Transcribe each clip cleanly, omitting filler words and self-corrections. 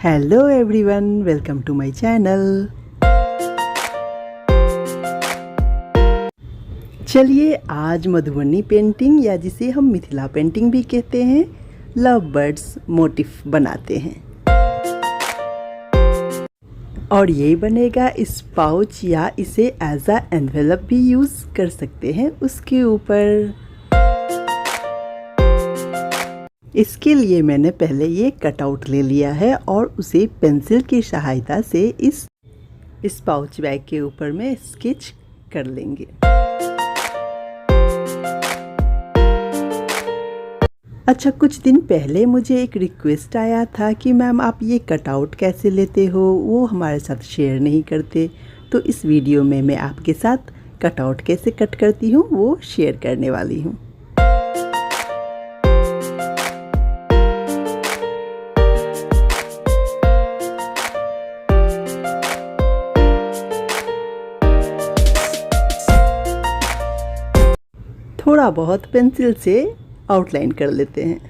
Hello everyone, welcome to my channel. चलिए आज Madhubani painting या जिसे हम मिथिला पेंटिंग भी कहते हैं, लव बर्ड्स मोटिफ बनाते हैं। और ये बनेगा इस पाउच या इसे एज अ एनवेलप भी यूज़ कर सकते हैं उसके ऊपर। इसके लिए मैंने पहले ये कटआउट ले लिया है और उसे पेंसिल की सहायता से इस पाउच बैग के ऊपर में स्केच कर लेंगे। अच्छा, कुछ दिन पहले मुझे एक रिक्वेस्ट आया था कि मैम आप ये कटआउट कैसे लेते हो, वो हमारे साथ शेयर नहीं करते। तो इस वीडियो में मैं आपके साथ कटआउट कैसे कट करती हूँ वो शेयर करने वाली हूँ। थोड़ा बहुत पेंसिल से आउटलाइन कर लेते हैं।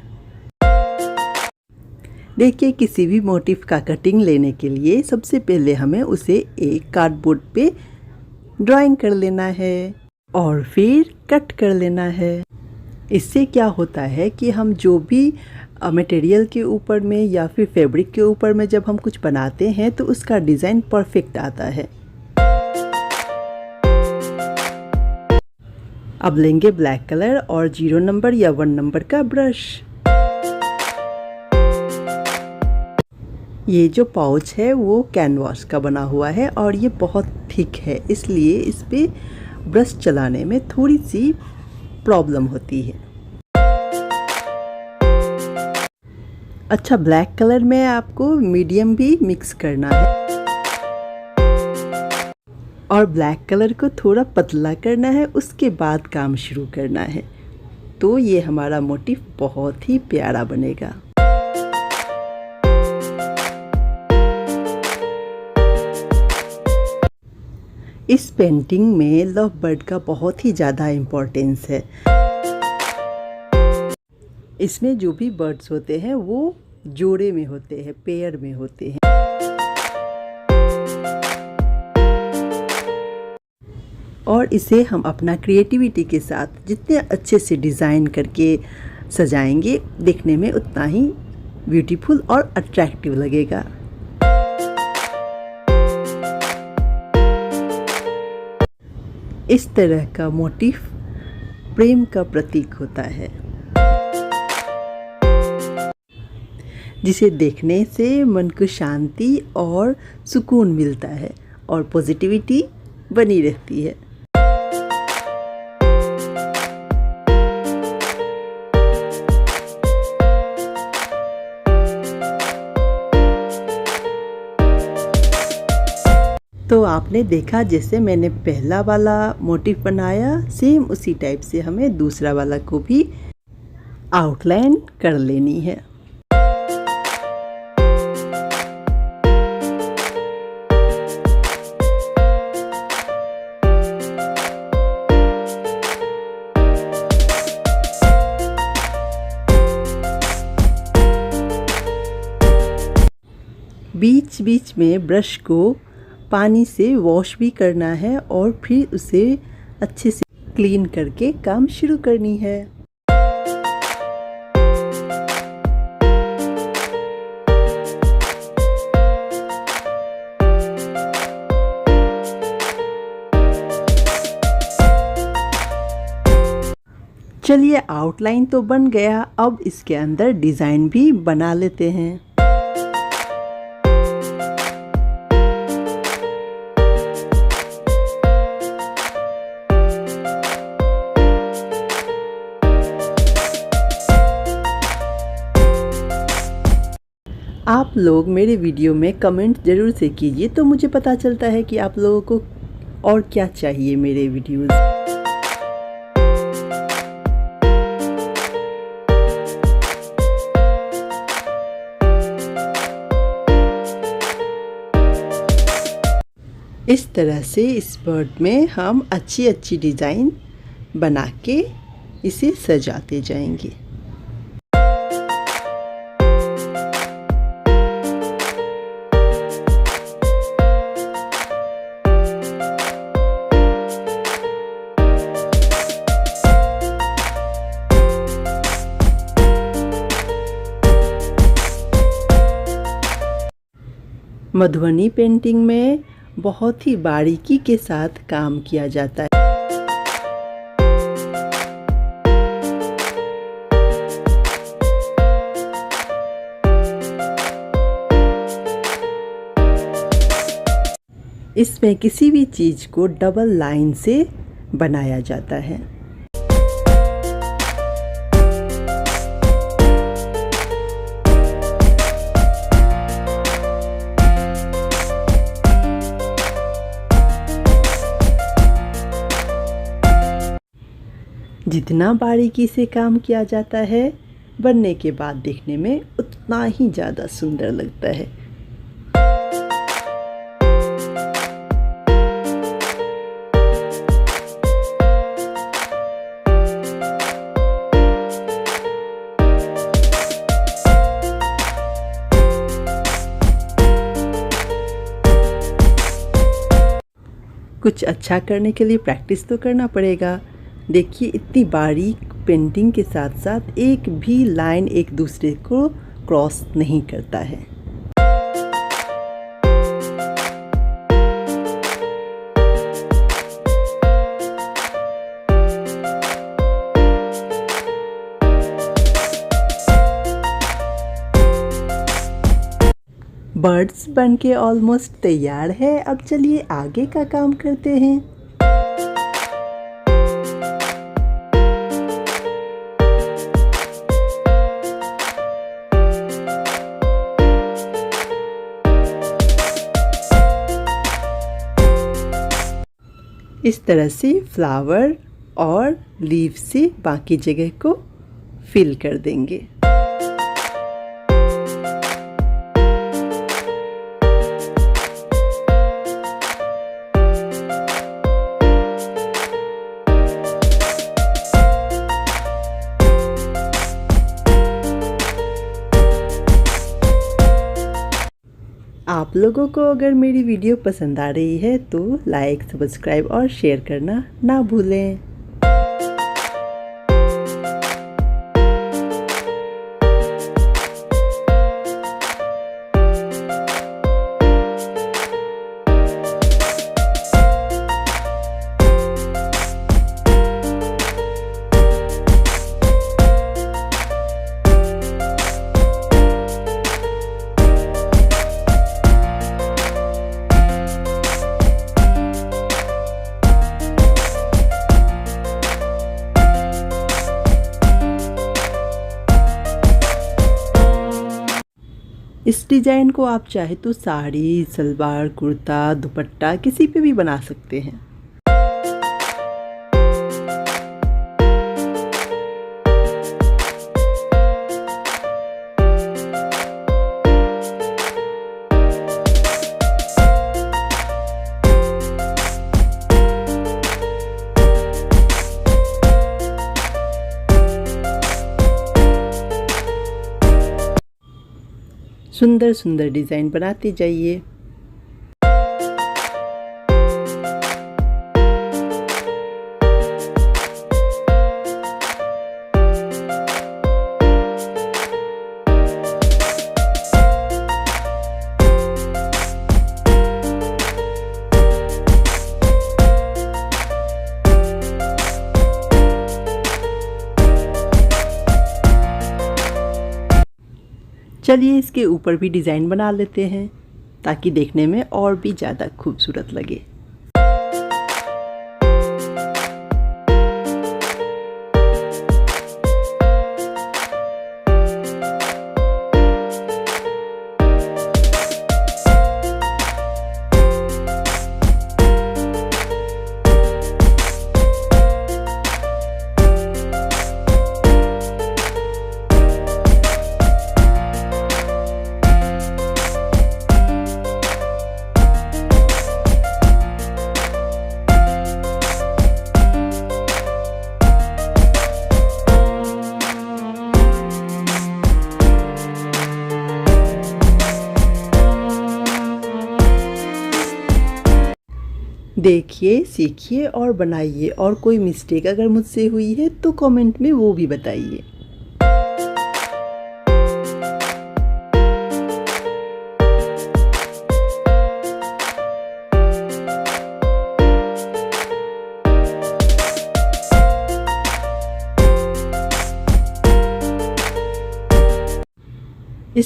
देखिए, किसी भी मोटिफ का कटिंग लेने के लिए सबसे पहले हमें उसे एक कार्डबोर्ड पे ड्राइंग कर लेना है और फिर कट कर लेना है। इससे क्या होता है कि हम जो भी मटेरियल के ऊपर में या फिर फैब्रिक के ऊपर में जब हम कुछ बनाते हैं तो उसका डिज़ाइन परफेक्ट आता है। अब लेंगे ब्लैक कलर और 0 नंबर या 1 नंबर का ब्रश। ये जो पाउच है वो कैनवास का बना हुआ है और ये बहुत थिक है, इसलिए इस पे ब्रश चलाने में थोड़ी सी प्रॉब्लम होती है। अच्छा, ब्लैक कलर में आपको मीडियम भी मिक्स करना है और ब्लैक कलर को थोड़ा पतला करना है, उसके बाद काम शुरू करना है। तो ये हमारा मोटिफ बहुत ही प्यारा बनेगा। इस पेंटिंग में लव बर्ड का बहुत ही ज़्यादा इम्पोर्टेंस है। इसमें जो भी बर्ड्स होते हैं वो जोड़े में होते हैं, पेयर में होते हैं। और इसे हम अपना क्रिएटिविटी के साथ जितने अच्छे से डिज़ाइन करके सजाएंगे, देखने में उतना ही ब्यूटीफुल और अट्रैक्टिव लगेगा। इस तरह का मोटिफ प्रेम का प्रतीक होता है, जिसे देखने से मन को शांति और सुकून मिलता है और पॉजिटिविटी बनी रहती है। तो आपने देखा, जैसे मैंने पहला वाला मोटिफ बनाया, सेम उसी टाइप से हमें दूसरा वाला को भी आउटलाइन कर लेनी है। बीच बीच में ब्रश को पानी से वॉश भी करना है और फिर उसे अच्छे से क्लीन करके काम शुरू करनी है। चलिए, आउटलाइन तो बन गया, अब इसके अंदर डिज़ाइन भी बना लेते हैं। आप लोग मेरे वीडियो में कमेंट ज़रूर से कीजिए, तो मुझे पता चलता है कि आप लोगों को और क्या चाहिए मेरे वीडियोज़। इस तरह से इस बर्ड में हम अच्छी अच्छी डिज़ाइन बना के इसे सजाते जाएंगे। मधुबनी पेंटिंग में बहुत ही बारीकी के साथ काम किया जाता है। इसमें किसी भी चीज़ को डबल लाइन से बनाया जाता है। जितना बारीकी से काम किया जाता है, बनने के बाद देखने में उतना ही ज़्यादा सुंदर लगता है। कुछ अच्छा करने के लिए प्रैक्टिस तो करना पड़ेगा। देखिए, इतनी बारीक पेंटिंग के साथ साथ एक भी लाइन एक दूसरे को क्रॉस नहीं करता है। बर्ड्स बनके ऑलमोस्ट तैयार है। अब चलिए आगे का काम करते हैं। इस तरह से फ्लावर और लीफ से बाकी जगह को फिल कर देंगे। आप लोगों को अगर मेरी वीडियो पसंद आ रही है तो लाइक, सब्सक्राइब और शेयर करना ना भूलें। इस डिज़ाइन को आप चाहे तो साड़ी, सलवार, कुर्ता, दुपट्टा किसी पे भी बना सकते हैं। सुंदर सुंदर डिज़ाइन बनाते जाइए। चलिए इसके ऊपर भी डिज़ाइन बना लेते हैं ताकि देखने में और भी ज़्यादा खूबसूरत लगे। देखिए, सीखिए और बनाइए, और कोई मिस्टेक अगर मुझसे हुई है तो कमेंट में वो भी बताइए।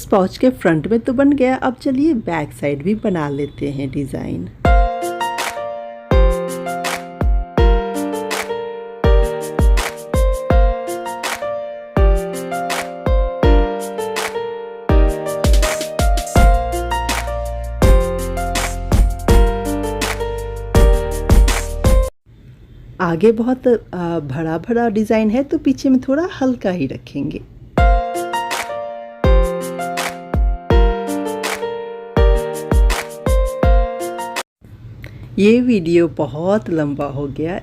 पाउच के फ्रंट में तो बन गया, अब चलिए बैक साइड भी बना लेते हैं डिज़ाइन। आगे बहुत बड़ा बड़ा डिज़ाइन है तो पीछे में थोड़ा हल्का ही रखेंगे। ये वीडियो बहुत लंबा हो गया,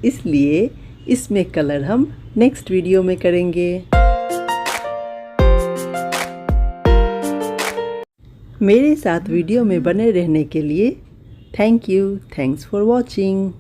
इसलिए इसमें कलर हम नेक्स्ट वीडियो में करेंगे। मेरे साथ वीडियो में बने रहने के लिए thank you. Thanks for watching.